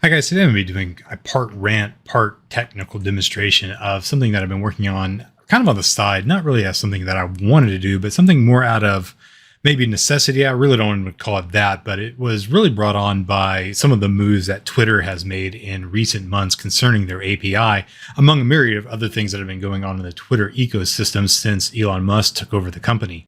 Hi guys, today I'm going to be doing a part rant, part technical demonstration of something that I've been working on kind of on the side, not really as something that I wanted to do, but something more out of maybe necessity. I really don't want to call it that, but it was really brought on by some of the moves that Twitter has made in recent months concerning their API, among a myriad of other things that have been going on in the Twitter ecosystem since Elon Musk took over the company.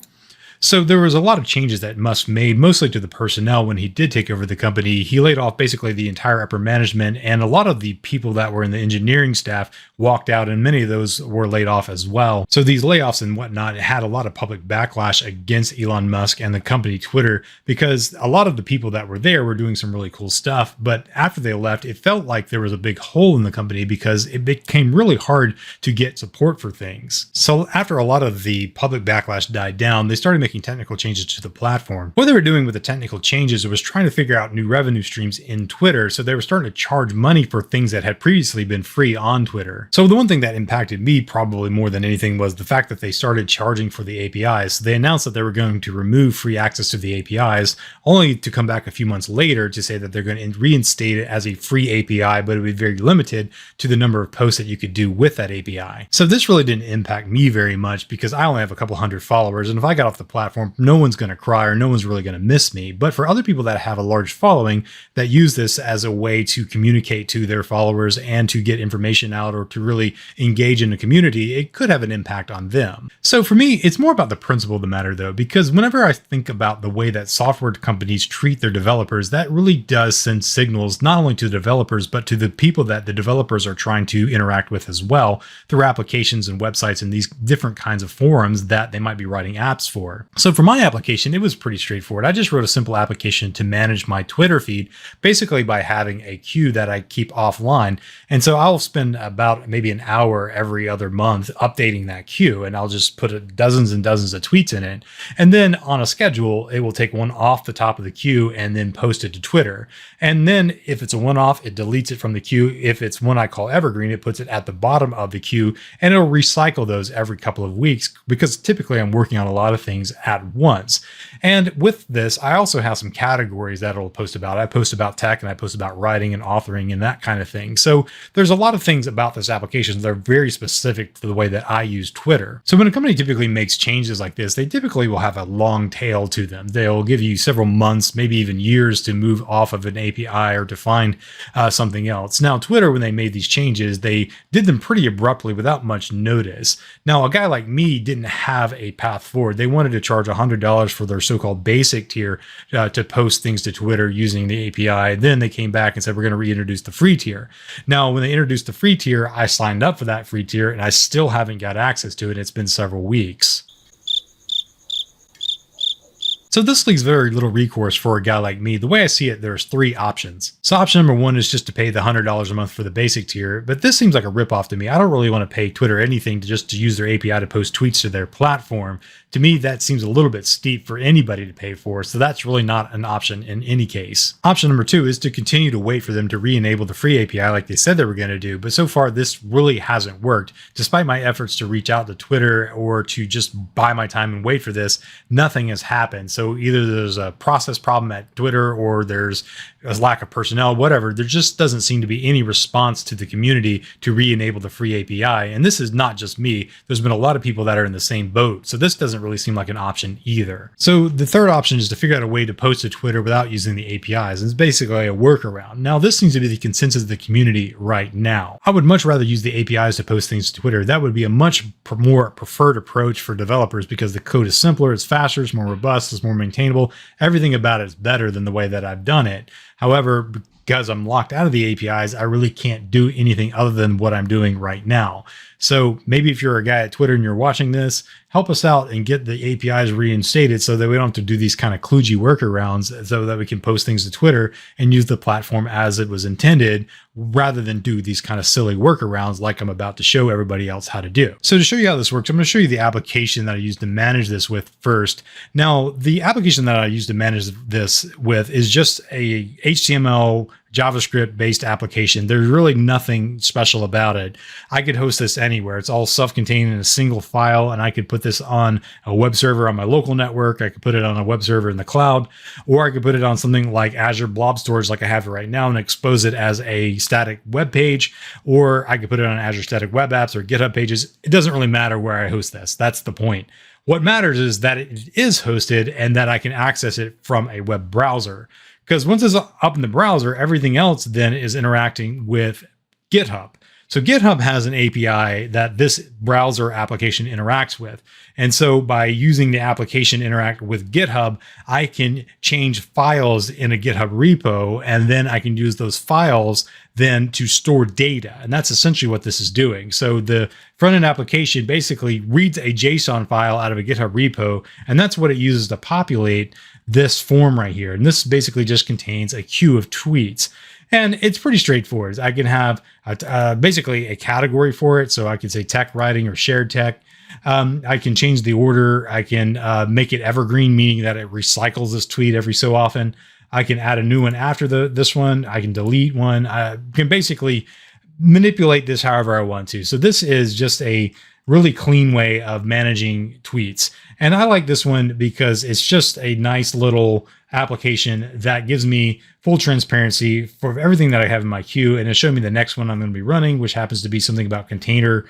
So there was a lot of changes that Musk made, mostly to the personnel when he did take over the company. He laid off basically the entire upper management, and a lot of the people that were in the engineering staff walked out, and many of those were laid off as well. So these layoffs and whatnot had a lot of public backlash against Elon Musk and the company Twitter, because a lot of the people that were there were doing some really cool stuff. But after they left, it felt like there was a big hole in the company because it became really hard to get support for things. So after a lot of the public backlash died down, they started making technical changes to the platform. What they were doing with the technical changes was trying to figure out new revenue streams in Twitter. So they were starting to charge money for things that had previously been free on Twitter. So the one thing that impacted me probably more than anything was the fact that they started charging for the APIs. So they announced that they were going to remove free access to the APIs, only to come back a few months later to say that they're going to reinstate it as a free API, but it would be very limited to the number of posts that you could do with that API. So this really didn't impact me very much because I only have a couple hundred followers, and if I got off the platform, no one's going to cry or no one's really going to miss me. But for other people that have a large following that use this as a way to communicate to their followers and to get information out or to really engage in the community, it could have an impact on them. So for me, it's more about the principle of the matter though, because whenever I think about the way that software companies treat their developers, that really does send signals not only to the developers, but to the people that the developers are trying to interact with as well through applications and websites and these different kinds of forums that they might be writing apps for. So for my application, it was pretty straightforward. I just wrote a simple application to manage my Twitter feed, basically by having a queue that I keep offline. And so I'll spend about maybe an hour every other month updating that queue, and I'll just put dozens and dozens of tweets in it. And then on a schedule, it will take one off the top of the queue and then post it to Twitter. And then if it's a one-off, it deletes it from the queue. If it's one I call evergreen, it puts it at the bottom of the queue, and it'll recycle those every couple of weeks because typically I'm working on a lot of things at once. And with this, I also have some categories that I'll post about. I post about tech and I post about writing and authoring and that kind of thing. So there's a lot of things about this application that are very specific to the way that I use Twitter. So when a company typically makes changes like this, they typically will have a long tail to them. They'll give you several months, maybe even years to move off of an API or to find something else. Now, Twitter, when they made these changes, they did them pretty abruptly without much notice. Now, a guy like me didn't have a path forward. They wanted to charge $100 for their so-called basic tier to post things to Twitter using the API. Then they came back and said, we're going to reintroduce the free tier. Now, when they introduced the free tier, I signed up for that free tier and I still haven't got access to it. It's been several weeks. So this leaves very little recourse for a guy like me. The way I see it, there's three options. So option number one is just to pay the $100 a month for the basic tier, but this seems like a ripoff to me. I don't really want to pay Twitter anything to use their API to post tweets to their platform. To me, that seems a little bit steep for anybody to pay for, so that's really not an option in any case. Option number two is to continue to wait for them to re-enable the free API like they said they were going to do, but so far this really hasn't worked. Despite my efforts to reach out to Twitter or to just buy my time and wait for this, nothing has happened. So either there's a process problem at Twitter or there's a lack of personnel, whatever. There just doesn't seem to be any response to the community to re-enable the free API. And this is not just me. There's been a lot of people that are in the same boat. So this doesn't really seem like an option either. So the third option is to figure out a way to post to Twitter without using the APIs. It's basically a workaround. Now, this seems to be the consensus of the community right now. I would much rather use the APIs to post things to Twitter. That would be a much more preferred approach for developers because the code is simpler, it's faster, it's more robust, it's more maintainable. Everything about it is better than the way that I've done it. However, because I'm locked out of the APIs, I really can't do anything other than what I'm doing right now. So maybe if you're a guy at Twitter and you're watching this, help us out and get the APIs reinstated so that we don't have to do these kind of kludgy workarounds so that we can post things to Twitter and use the platform as it was intended rather than do these kind of silly workarounds like I'm about to show everybody else how to do. So to show you how this works, I'm going to show you the application that I use to manage this with first. Now, the application that I use to manage this with is just a HTML JavaScript based application. There's really nothing special about it. I could host this anywhere. It's all self-contained in a single file, and I could put this on a web server on my local network. I could put it on a web server in the cloud, or I could put it on something like Azure Blob Storage like I have it right now and expose it as a static web page, or I could put it on Azure Static Web Apps or GitHub pages. It doesn't really matter where I host this. That's the point. What matters is that it is hosted and that I can access it from a web browser. Because once it's up in the browser, everything else then is interacting with GitHub. So GitHub has an API that this browser application interacts with. And so by using the application interact with GitHub, I can change files in a GitHub repo, and then I can use those files then to store data. And that's essentially what this is doing. So the front-end application basically reads a JSON file out of a GitHub repo, and that's what it uses to populate this form right here. And this basically just contains a queue of tweets. And it's pretty straightforward. I can have basically a category for it. So I can say tech writing or shared tech. I can change the order. I can make it evergreen, meaning that it recycles this tweet every so often. I can add a new one after this one. I can delete one. I can basically manipulate this however I want to. So this is just a really clean way of managing tweets. And I like this one because it's just a nice little application that gives me full transparency for everything that I have in my queue. And it's showing me the next one I'm going to be running, which happens to be something about container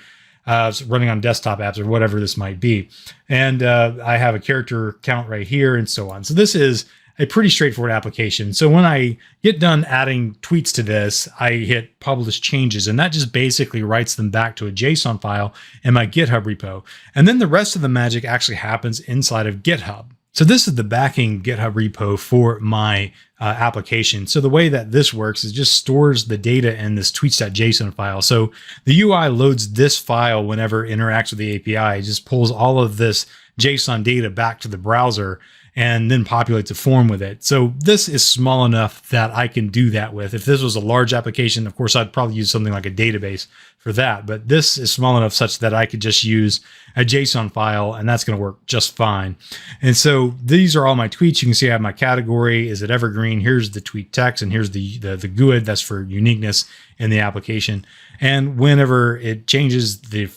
running on desktop apps or whatever this might be. And I have a character count right here and so on. So this is a pretty straightforward application. So when I get done adding tweets to this, I hit publish changes, and that just basically writes them back to a JSON file in my GitHub repo. And then the rest of the magic actually happens inside of GitHub. So this is the backing GitHub repo for my application. So the way that this works is just stores the data in this tweets.json file. So the UI loads this file whenever it interacts with the API. It just pulls all of this JSON data back to the browser and then populates a form with it. So this is small enough that I can do that with. If this was a large application, of course, I'd probably use something like a database for that. But this is small enough such that I could just use a JSON file, and that's going to work just fine. And so these are all my tweets. You can see I have my category. Is it evergreen? Here's the tweet text, and here's the GUID. That's for uniqueness in the application. And whenever it changes the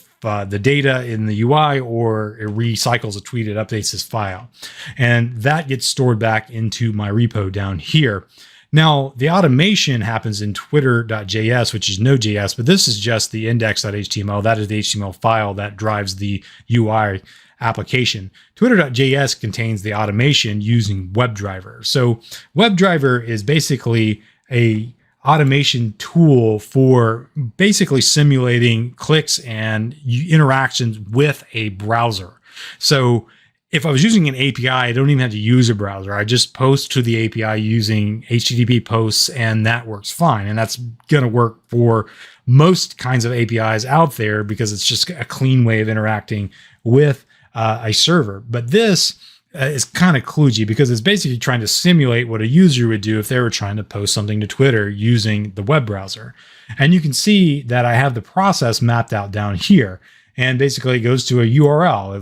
data in the UI or it recycles a tweet, it updates this file. And that gets stored back into my repo down here. Now, the automation happens in twitter.js, which is Node.js, but this is just the index.html. That is the HTML file that drives the UI application. Twitter.js contains the automation using WebDriver. So WebDriver is basically a automation tool for basically simulating clicks and interactions with a browser. So if I was using an API, I don't even have to use a browser. I just post to the API using HTTP posts, and that works fine. And that's going to work for most kinds of APIs out there because it's just a clean way of interacting with a server. But this is kind of kludgy because it's basically trying to simulate what a user would do if they were trying to post something to Twitter using the web browser. And you can see that I have the process mapped out down here. And basically it goes to a URL.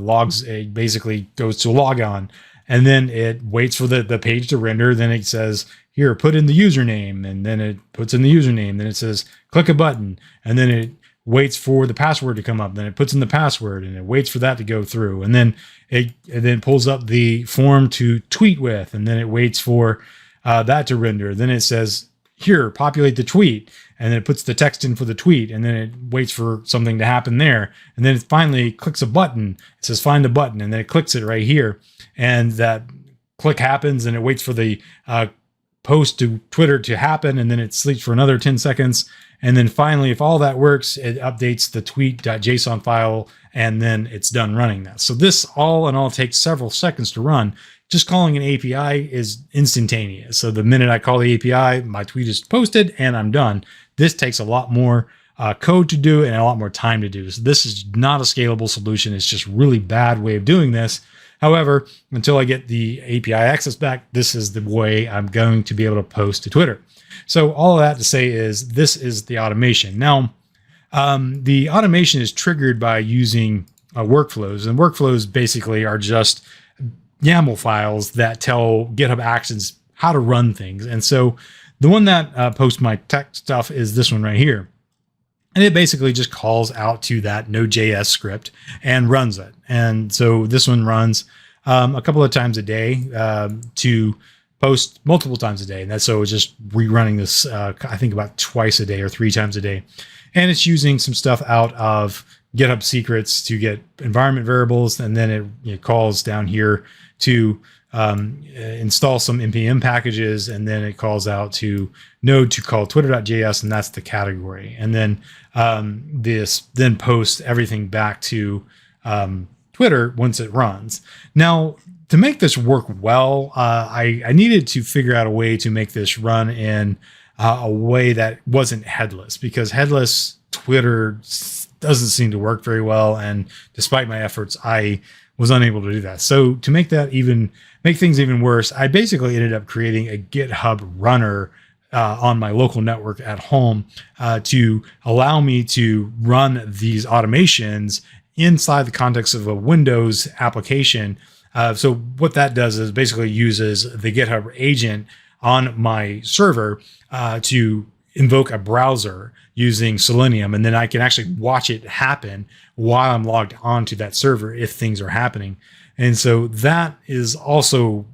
It basically goes to a logon. And then it waits for the page to render. Then it says, here, put in the username. And then it puts in the username. Then it says, click a button. And then it waits for the password to come up. Then it puts in the password and it waits for that to go through. And then it pulls up the form to tweet with. And then it waits for that to render. Then it says, here, populate the tweet. And then it puts the text in for the tweet. And then it waits for something to happen there. And then it finally clicks a button. It says, find the button. And then it clicks it right here. And that click happens and it waits for the post to Twitter to happen. And then it sleeps for another 10 seconds. And then finally, if all that works, it updates the tweet.json file, and then it's done running that. So this all in all takes several seconds to run. Just calling an API is instantaneous. So the minute I call the API, my tweet is posted and I'm done. This takes a lot more code to do and a lot more time to do. So this is not a scalable solution. It's just a really bad way of doing this. However, until I get the API access back, this is the way I'm going to be able to post to Twitter. So all of that to say is this is the automation. Now, the automation is triggered by using workflows, and workflows basically are just YAML files that tell GitHub Actions how to run things. And so The one that posts my tech stuff is this one right here. And it basically just calls out to that Node.js script and runs it. And so this one runs a couple of times a day to post multiple times a day. And that's so it's just rerunning this, I think about twice a day or 3 times a day. And it's using some stuff out of GitHub secrets to get environment variables. And then it calls down here to install some npm packages, and then it calls out to Node to call twitter.js, and that's the category. And then this then posts everything back to Twitter once it runs. Now, to make this work well, I needed to figure out a way to make this run in a way that wasn't headless, because headless Twitter doesn't seem to work very well. And despite my efforts, I was unable to do that. So to make things even worse, I basically ended up creating a GitHub runner on my local network at home to allow me to run these automations inside the context of a Windows application. So what that does is basically uses the GitHub agent on my server to invoke a browser using Selenium, and then I can actually watch it happen while I'm logged onto that server if things are happening. And so that is also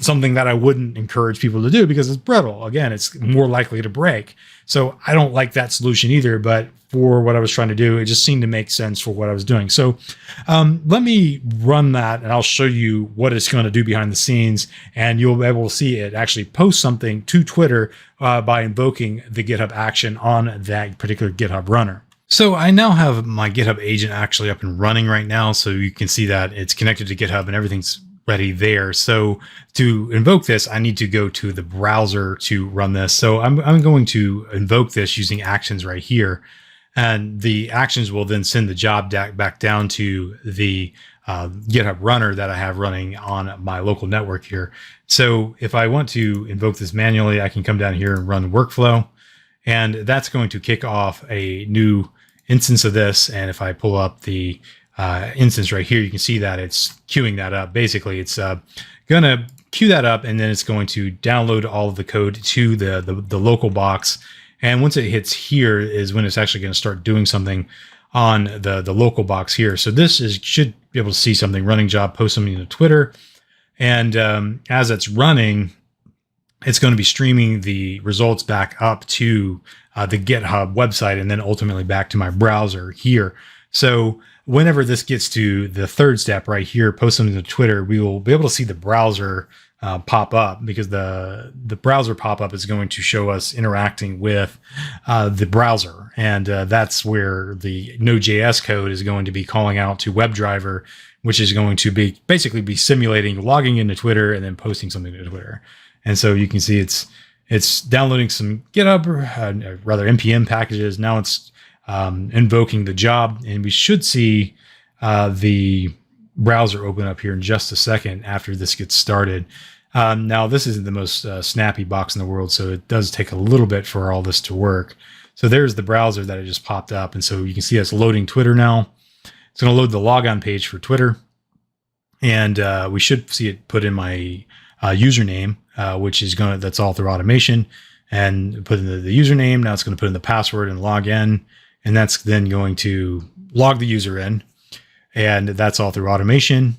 something that I wouldn't encourage people to do because it's brittle. Again, it's more likely to break. So I don't like that solution either, but for what I was trying to do, it just seemed to make sense for what I was doing. So let me run that and I'll show you what it's going to do behind the scenes, and you'll be able to see it actually post something to Twitter by invoking the GitHub action on that particular GitHub runner. So I now have my GitHub agent actually up and running right now. So you can see that it's connected to GitHub and everything's ready there. So to invoke this, I need to go to the browser to run this. So I'm going to invoke this using actions right here. And the actions will then send the job back down to the GitHub runner that I have running on my local network here. So if I want to invoke this manually, I can come down here and run workflow. And that's going to kick off a new instance of this. And if I pull up the instance right here, you can see that it's queuing that up. Basically, it's going to queue that up, and then it's going to download all of the code to the local box. And once it hits here is when it's actually going to start doing something on the local box here. So this should be able to see something, running job, post something to Twitter. And as it's running, it's going to be streaming the results back up to the GitHub website and then ultimately back to my browser here. So whenever this gets to the third step right here, post something to Twitter, we will be able to see the browser pop up, because the browser pop up is going to show us interacting with the browser. And that's where the Node.js code is going to be calling out to WebDriver, which is going to be basically be simulating logging into Twitter and then posting something to Twitter. And so you can see it's downloading some GitHub, rather npm packages. Now it's invoking the job, and we should see the browser open up here in just a second after this gets started. Now this isn't the most snappy box in the world, so it does take a little bit for all this to work. So there's the browser that it just popped up, and so you can see it's loading Twitter now. It's going to load the logon page for Twitter, and we should see it put in my username, which is that's all through automation, and put in the username. Now it's going to put in the password and log in, and that's then going to log the user in, and that's all through automation.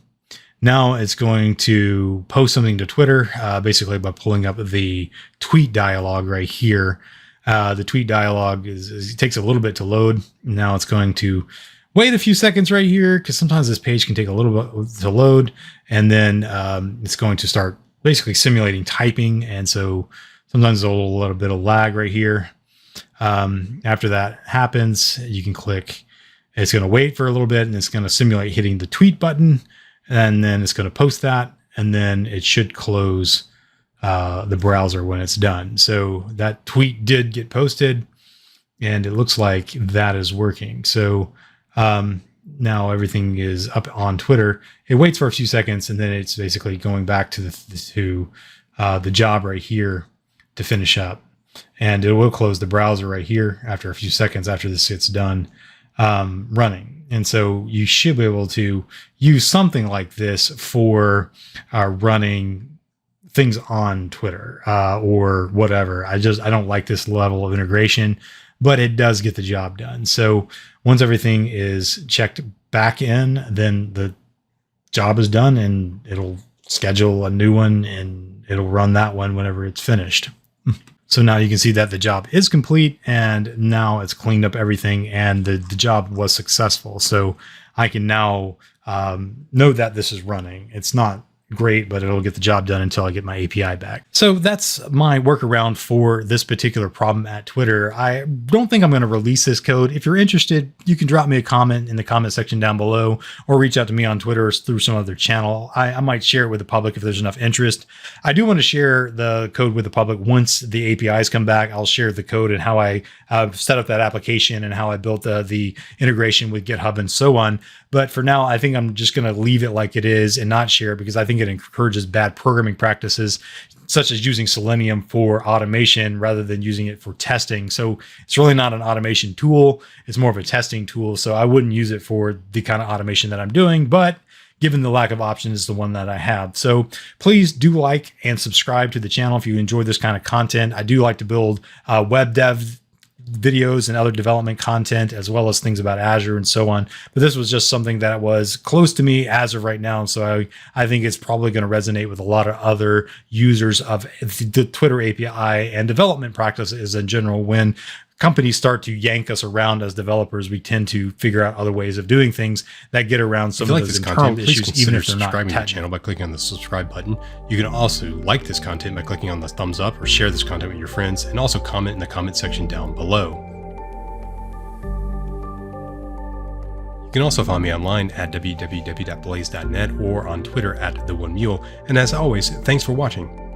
Now it's going to post something to Twitter, basically by pulling up the tweet dialog right here. The tweet dialog it takes a little bit to load. Now it's going to wait a few seconds right here, because sometimes this page can take a little bit to load, and then it's going to start basically simulating typing. And so sometimes there's a little bit of lag right here. After that happens, you can click. It's going to wait for a little bit, and it's going to simulate hitting the tweet button, and then it's going to post that, and then it should close the browser when it's done. So that tweet did get posted, and it looks like that is working. So now everything is up on Twitter. It waits for a few seconds, and then it's basically going back to the job right here to finish up. And it will close the browser right here after a few seconds after this gets done running. And so you should be able to use something like this for running things on Twitter or whatever. I don't like this level of integration, but it does get the job done. So once everything is checked back in, then the job is done and it'll schedule a new one and it'll run that one whenever it's finished. So now you can see that the job is complete and now it's cleaned up everything and the job was successful. So I can now know that this is running. It's not great, but it'll get the job done until I get my API back. So that's my workaround for this particular problem at Twitter. I don't think I'm going to release this code. If you're interested, you can drop me a comment in the comment section down below or reach out to me on Twitter or through some other channel. I might share it with the public if there's enough interest. I do want to share the code with the public once the APIs come back. I'll share the code and how I set up that application and how I built the integration with GitHub and so on. But for now, I think I'm just going to leave it like it is and not share it because I think it encourages bad programming practices, such as using Selenium for automation rather than using it for testing. So it's really not an automation tool. It's more of a testing tool. So I wouldn't use it for the kind of automation that I'm doing, but given the lack of options, is the one that I have. So please do like and subscribe to the channel if you enjoy this kind of content. I do like to build web dev videos and other development content, as well as things about Azure and so on. But this was just something that was close to me as of right now. So I think it's probably going to resonate with a lot of other users of the Twitter API and development practices in general. When companies start to yank us around as developers, we tend to figure out other ways of doing things that get around some of those internal issues, even if they're not subscribing to the channel by clicking on the subscribe button. You can also like this content by clicking on the thumbs up or share this content with your friends, and also comment in the comment section down below. You can also find me online at www.blaze.net or on Twitter at @TheOneMule. And as always, thanks for watching.